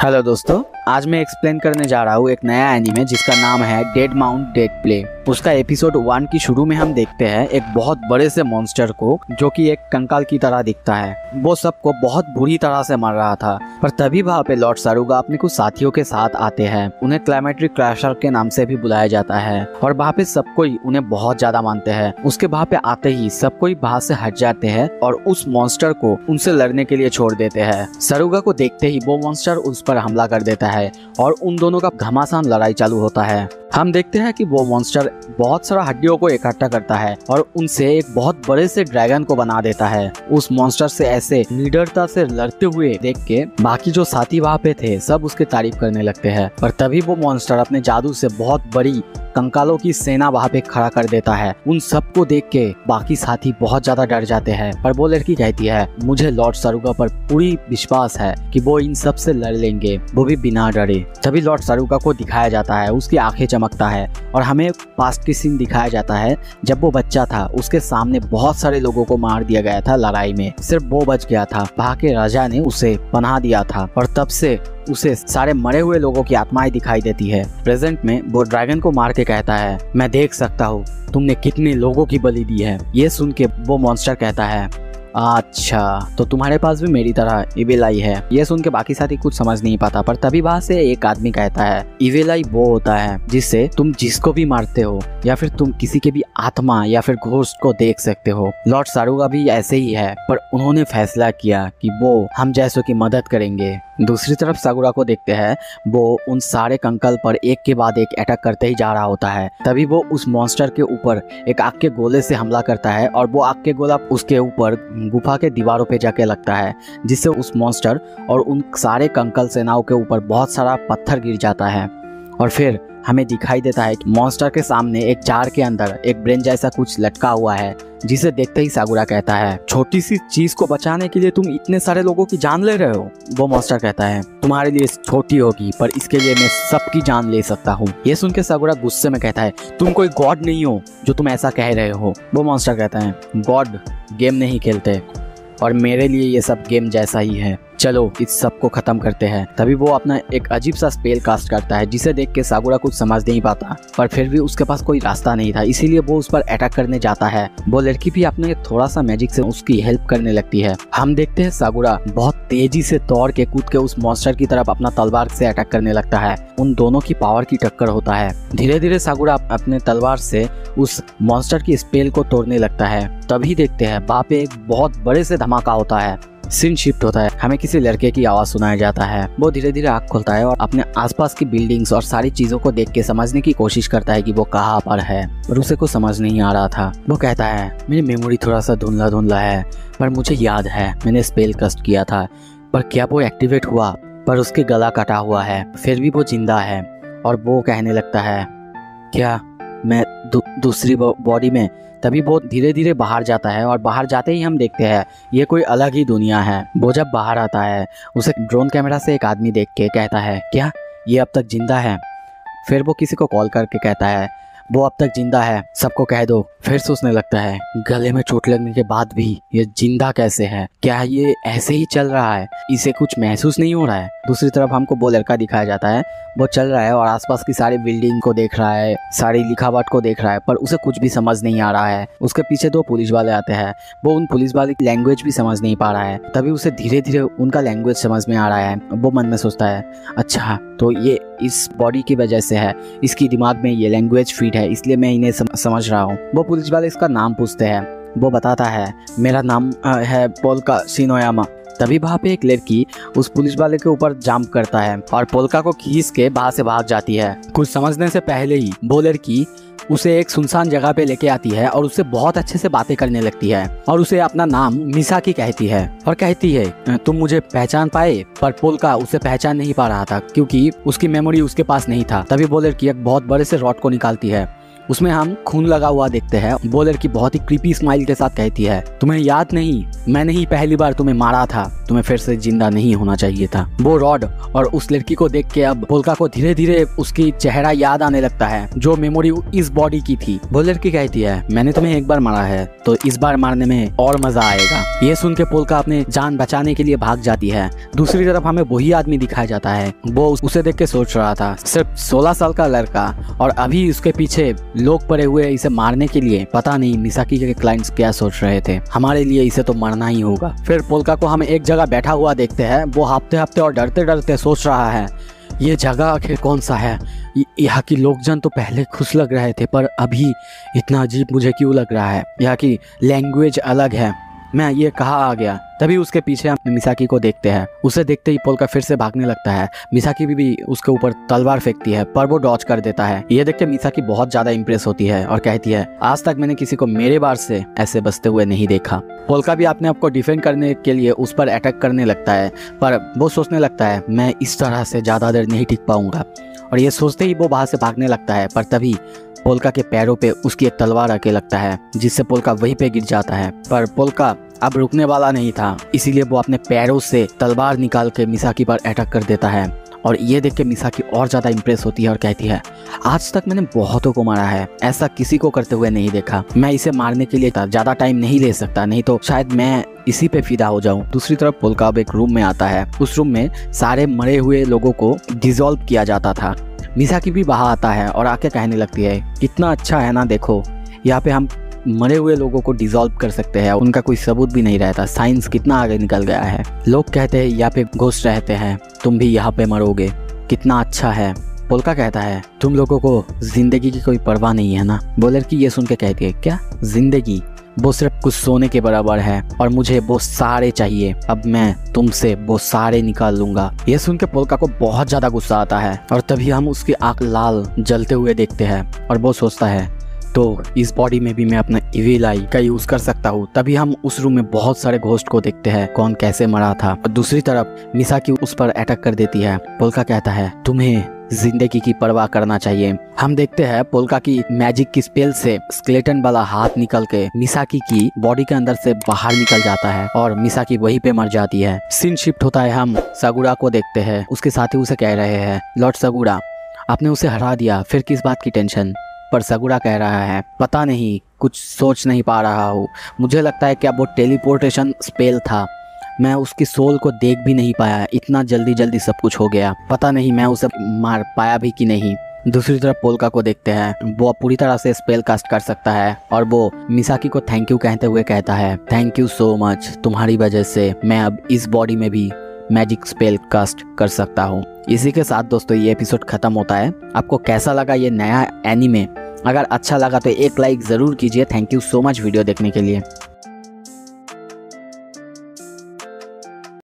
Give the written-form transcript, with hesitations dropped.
Hello दोस्तों, आज मैं एक्सप्लेन करने जा रहा हूँ एक नया एनीमे जिसका नाम है डेड माउंट डेड प्ले। उसका एपिसोड 1 की शुरू में हम देखते हैं एक बहुत बड़े से मॉन्स्टर को जो कि एक कंकाल की तरह दिखता है। वो सबको बहुत बुरी तरह से मार रहा था, पर तभी वहाँ पे लॉर्ड सारुगा अपने कुछ साथियों के साथ आते हैं। उन्हें क्लाइमेट्रिक क्रैशर के नाम से भी बुलाया जाता है और वहाँ पे सब कोई उन्हें बहुत ज्यादा मानते हैं। उसके वहाँ पे आते ही सब कोई वहाँ से हट जाते हैं और उस मॉन्स्टर को उनसे लड़ने के लिए छोड़ देते हैं। सारुगा को देखते ही वो मॉन्स्टर उस पर हमला कर देता है और उन दोनों का घमासान लड़ाई चालू होता है। हम देखते हैं कि वो मॉन्स्टर बहुत सारा हड्डियों को इकट्ठा करता है और उनसे एक बहुत बड़े से ड्रैगन को बना देता है। उस मॉन्स्टर से ऐसे निडरता से लड़ते हुए देख के बाकी जो साथी वहाँ पे थे सब उसकी तारीफ करने लगते हैं। पर तभी वो मॉन्स्टर अपने जादू से बहुत बड़ी कंकालों की सेना वहाँ पे खड़ा कर देता है। उन सबको देख के बाकी साथी बहुत ज्यादा डर जाते हैं, पर वो लड़की कहती है मुझे लॉर्ड सारुगा पर पूरी विश्वास है कि वो इन सब से लड़ लेंगे, वो भी बिना डरे। तभी लॉर्ड सारुगा को दिखाया जाता है, उसकी आंखें चमकता है और हमें पास्ट की सीन दिखाया जाता है जब वो बच्चा था। उसके सामने बहुत सारे लोगों को मार दिया गया था लड़ाई में, सिर्फ वो बच गया था। वहाँ के राजा ने उसे पनाह दिया था और तब से उसे सारे मरे हुए लोगों की आत्माएं दिखाई देती है। प्रेजेंट में वो ड्रैगन को मार के कहता है मैं देख सकता हूँ तुमने कितने लोगों की बलि दी है। ये सुन के वो मॉन्स्टर कहता है अच्छा तो तुम्हारे पास भी मेरी तरह इविल आई है। ये सुन के बाकी साथी कुछ समझ नहीं पाता, पर तभी वहाँ से एक आदमी कहता है इविल आई वो होता है जिससे तुम जिसको भी मारते हो या फिर तुम किसी के भी आत्मा या फिर घोस्ट को देख सकते हो। लॉर्ड सारुगा भी ऐसे ही है, पर उन्होंने फैसला किया कि वो हम जैसों की मदद करेंगे। दूसरी तरफ साकुरा को देखते हैं, वो उन सारे कंकाल पर एक के बाद एक अटैक करते ही जा रहा होता है। तभी वो उस मॉन्स्टर के ऊपर एक आग के गोले से हमला करता है और वो आग के गोला उसके ऊपर गुफा के दीवारों पे जाके लगता है, जिससे उस मॉन्स्टर और उन सारे कंकाल सेनाओं के ऊपर बहुत सारा पत्थर गिर जाता है। और फिर हमें दिखाई देता है कि मॉन्स्टर के सामने एक जार के अंदर एक ब्रेन जैसा कुछ लटका हुआ है, जिसे देखते ही साकुरा कहता है छोटी सी चीज को बचाने के लिए तुम इतने सारे लोगों की जान ले रहे हो। वो मॉन्स्टर कहता है तुम्हारे लिए छोटी होगी पर इसके लिए मैं सबकी जान ले सकता हूँ। ये सुन के साकुरा गुस्से में कहता है तुम कोई गॉड नहीं हो जो तुम ऐसा कह रहे हो। वो मॉन्स्टर कहता है गॉड गेम नहीं खेलते और मेरे लिए ये सब गेम जैसा ही है, चलो इस सब को खत्म करते हैं। तभी वो अपना एक अजीब सा स्पेल कास्ट करता है, जिसे देख के साकुरा कुछ समझ नहीं पाता, पर फिर भी उसके पास कोई रास्ता नहीं था, इसीलिए वो उस पर अटैक करने जाता है। वो लड़की भी अपने थोड़ा सा मैजिक से उसकी हेल्प करने लगती है। हम देखते हैं साकुरा बहुत तेजी से दौड़ के कूद के उस मॉन्स्टर की तरफ अपना तलवार से अटैक करने लगता है। उन दोनों की पावर की टक्कर होता है। धीरे धीरे साकुरा अपने तलवार से उस मॉन्स्टर की स्पेल को तोड़ने लगता है। तभी देखते हैं वहाँ पे एक बहुत बड़े से धमाका होता है। सीन शिफ्ट होता है, हमें किसी लड़के की आवाज सुनाया जाता है। वो धीरे धीरे आँख खोलता है और अपने आसपास की बिल्डिंग्स और सारी चीजों को देख के समझने की कोशिश करता है कि वो कहाँ पर है, पर उसे कुछ समझ नहीं आ रहा था। वो कहता है मेरी मेमोरी थोड़ा सा धुंधला धुंधला है, पर मुझे याद है मैंने स्पेल कास्ट किया था, पर क्या वो एक्टिवेट हुआ? पर उसके गला कटा हुआ है, फिर भी वो जिंदा है। और वो कहने लगता है क्या मैं दूसरी बॉडी में? तभी वो धीरे धीरे बाहर जाता है और बाहर जाते ही हम देखते हैं ये कोई अलग ही दुनिया है। वो जब बाहर आता है उसे ड्रोन कैमरा से एक आदमी देख के कहता है क्या ये अब तक जिंदा है? फिर वो किसी को कॉल करके कहता है वो अब तक जिंदा है, सबको कह दो। फिर सोचने लगता है गले में चोट लगने के बाद भी ये जिंदा कैसे है? क्या ये ऐसे ही चल रहा है? इसे कुछ महसूस नहीं हो रहा है? दूसरी तरफ हमको वो लड़का दिखाया जाता है, वो चल रहा है और आसपास की सारी बिल्डिंग को देख रहा है, सारी लिखावट को देख रहा है, पर उसे कुछ भी समझ नहीं आ रहा है। उसके पीछे 2 पुलिस वाले आते हैं, वो उन पुलिस वाले की लैंग्वेज भी समझ नहीं पा रहा है। तभी उसे धीरे धीरे उनका लैंग्वेज समझ में आ रहा है। वो मन में सोचता है अच्छा तो ये इस बॉडी की वजह से है, इसकी दिमाग में ये लैंग्वेज फीड है, इसलिए मैं इन्हें समझ रहा हूँ। वो पुलिस वाले इसका नाम पूछते हैं। वो बताता है मेरा नाम है पोल्का शिनोयामा। तभी वहाँ पे एक लड़की उस पुलिस वाले के ऊपर जंप करता है और पोल्का को खींच के वहाँ से भाग जाती है। कुछ समझने से पहले ही वो लड़की उसे एक सुनसान जगह पे लेके आती है और उससे बहुत अच्छे से बातें करने लगती है और उसे अपना नाम मिसाकी कहती है और कहती है तुम मुझे पहचान पाए? पर पोल्का उसे पहचान नहीं पा रहा था क्योंकि उसकी मेमोरी उसके पास नहीं था। तभी वो लड़की एक बहुत बड़े से रॉड को निकालती है उसमें हम खून लगा हुआ देखते हैं। वो लड़की बहुत ही क्रीपी स्माइल के साथ कहती है, तुम्हें याद नहीं, मैंने ही पहली बार तुम्हें मारा था, तुम्हें फिर से जिंदा नहीं होना चाहिए था। वो रॉड और उस लड़की को देख के अब पोल्का को धीरे धीरे उसकी चेहरा याद आने लगता है, जो मेमोरी इस बॉडी की थी। वो लड़की कहती है, मैंने तुम्हें एक बार मारा है तो इस बार मारने में और मजा आएगा। ये सुन के पोल्का अपने जान बचाने के लिए भाग जाती है। दूसरी तरफ हमें वही आदमी दिखाया जाता है। वो उसे देख के सोच रहा था, सिर्फ 16 साल का लड़का और अभी उसके पीछे लोग पड़े हुए इसे मारने के लिए। पता नहीं मिसाकी के क्लाइंट्स क्या सोच रहे थे, हमारे लिए इसे तो मरना ही होगा। फिर पोल्का को हम एक जगह बैठा हुआ देखते हैं। वो हाफते हाफते और डरते डरते सोच रहा है, ये जगह आखिर कौन सा है? यहाँ की लोकजन तो पहले खुश लग रहे थे, पर अभी इतना अजीब मुझे क्यों लग रहा है? यहाँ की लैंग्वेज अलग है, मैं ये कहाँ आ गया? तभी उसके पीछे हम मिसाकी को देखते हैं। उसे देखते ही पोल्का फिर से भागने लगता है। मिसाकी भी उसके ऊपर तलवार फेंकती है, पर वो डॉज कर देता है। ये देख के मिसाकी बहुत ज्यादा इंप्रेस होती है और कहती है, आज तक मैंने किसी को मेरे बार से ऐसे बचते हुए नहीं देखा। पोल्का भी अपने आप को डिफेंड करने के लिए उस पर अटैक करने लगता है, पर वो सोचने लगता है, मैं इस तरह से ज्यादा देर नहीं टिक पाऊंगा। और ये सोचते ही वो बाहर से भागने लगता है, पर तभी पोल्का के पैरों पे उसकी एक तलवार आके लगता है, जिससे पोल्का वहीं पे गिर जाता है। पर पोल्का अब रुकने वाला नहीं था, इसीलिए वो अपने पैरों से तलवार निकाल के मिसाकी पर अटैक कर देता है। और ये देख के मिसाकी और ज्यादा इंप्रेस होती है और कहती है, आज तक मैंने बहुतों को मारा है, ऐसा किसी को करते हुए नहीं देखा। मैं इसे मारने के लिए ज्यादा टाइम नहीं ले सकता, नहीं तो शायद मैं इसी पे फिदा हो जाऊं। दूसरी तरफ पोल्का अब एक रूम में आता है। उस रूम में सारे मरे हुए लोगों को डिसॉल्व किया जाता था। मिसाकी भी वहाँ आता है और आके कहने लगती है, कितना अच्छा है ना, देखो यहाँ पे हम मरे हुए लोगों को डिसॉल्व कर सकते हैं, उनका कोई सबूत भी नहीं रहता। साइंस कितना आगे निकल गया है। लोग कहते हैं यहाँ पे घोस्ट रहते हैं, तुम भी यहाँ पे मरोगे, कितना अच्छा है। पोल्का कहता है, तुम लोगों को जिंदगी की कोई परवाह नहीं है ना? वो लड़की ये सुन के कहती है, क्या जिंदगी? वो सिर्फ कुछ सोने के बराबर है और मुझे वो सारे चाहिए। अब मैं तुमसे वो सारे निकाल लूंगा। ये सुन के पोल्का को बहुत ज्यादा गुस्सा आता है और तभी हम उसकी आंख लाल जलते हुए देखते हैं और वो सोचता है, तो इस बॉडी में भी मैं अपना इविल आई का यूज कर सकता हूँ। तभी हम उस रूम में बहुत सारे घोस्ट को देखते हैं, कौन कैसे मरा था। और दूसरी तरफ मिसाकी उस पर अटैक कर देती है। पोल्का कहता है, तुम्हें जिंदगी की परवाह करना चाहिए। हम देखते हैं पोल्का की मैजिक की स्पेल से स्केलेटन वाला हाथ निकल के मिसाकी की बॉडी के अंदर से बाहर निकल जाता है और मिसाकी वहीं पे मर जाती है। सीन शिफ्ट होता है, हम सगुरा को देखते हैं। उसके साथी उसे कह रहे हैं, लॉर्ड सगुरा, आपने उसे हरा दिया, फिर किस बात की टेंशन? पर सगुरा कह रहा है, पता नहीं, कुछ सोच नहीं पा रहा हूँ। मुझे लगता है कि अब वो टेलीपोर्टेशन स्पेल था, मैं उसकी सोल को देख भी नहीं पाया, इतना जल्दी जल्दी सब कुछ हो गया। पता नहीं मैं उसे मार पाया भी कि नहीं। दूसरी तरफ पोल्का को देखते हैं, वो पूरी तरह से स्पेल कास्ट कर सकता है और वो मिसाकी को थैंक यू कहते हुए कहता है, थैंक यू सो मच, तुम्हारी वजह से मैं अब इस बॉडी में भी मैजिक स्पेल कास्ट कर सकता हूँ। इसी के साथ दोस्तों ये एपिसोड खत्म होता है। आपको कैसा लगा ये नया एनीमे? अगर अच्छा लगा तो एक लाइक जरूर कीजिए। Thank you so much video देखने के लिए।